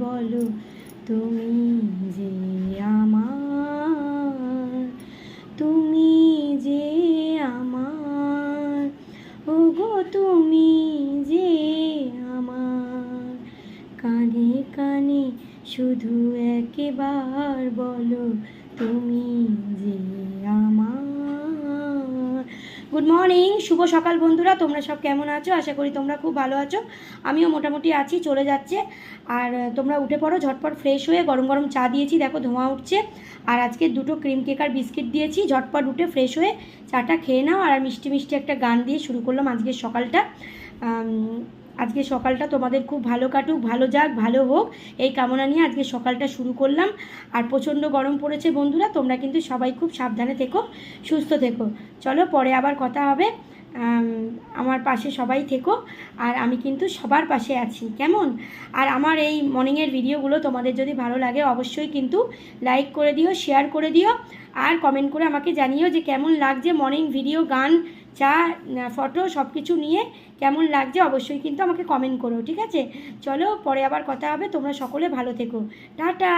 বলো তুমি যে আমার, তুমি যে আমার, ওগো তুমি যে আমার, কানে কানে শুধু একবার বলো তুমি যে আমার। গুড মর্নিং, শুভ সকাল বন্ধুরা। তোমরা সব কেমন আছো? আশা করি তোমরা খুব ভালো আছো। আমিও মোটামুটি আছি, চলে যাচ্ছে। আর তোমরা উঠে পড়ো ঝটপট ফ্রেশ হয়ে। গরম গরম চা দিয়েছি, দেখো ধোঁয়া উঠছে। আর আজকে 2টো ক্রিম কেক আর বিস্কিট দিয়েছি। ঝটপট উঠে ফ্রেশ হয়ে চাটা খেয়ে নাও। আর মিষ্টি মিষ্টি একটা গান দিয়ে শুরু করলাম আজকের সকালটা। আজকে সকালটা তোমাদের খুব ভালো কাটুক, ভালো যাক, ভালো হোক, এই কামনা নিয়ে আজকে সকালটা শুরু করলাম। আর প্রচণ্ড গরম পড়েছে বন্ধুরা, তোমরা কিন্তু সবাই খুব সাবধানে থেকো, সুস্থ থেকো। চলো পরে আবার কথা হবে। আমার পাশে সবাই থেকো, আর আমি কিন্তু সবার পাশে আছি, কেমন? আর আমার এই মর্নিংয়ের ভিডিওগুলো তোমাদের যদি ভালো লাগে অবশ্যই কিন্তু লাইক করে দিও, শেয়ার করে দিও, আর কমেন্ট করে আমাকে জানিও যে কেমন লাগছে মর্নিং ভিডিও, গান, চা, ফটো সব কিছু নিয়ে কেমন লাগছে অবশ্যই কিন্তু আমাকে কমেন্ট করো, ঠিক আছে? চলো পরে আবার কথা হবে। তোমরা সকলে ভালো থেকো, টাটা।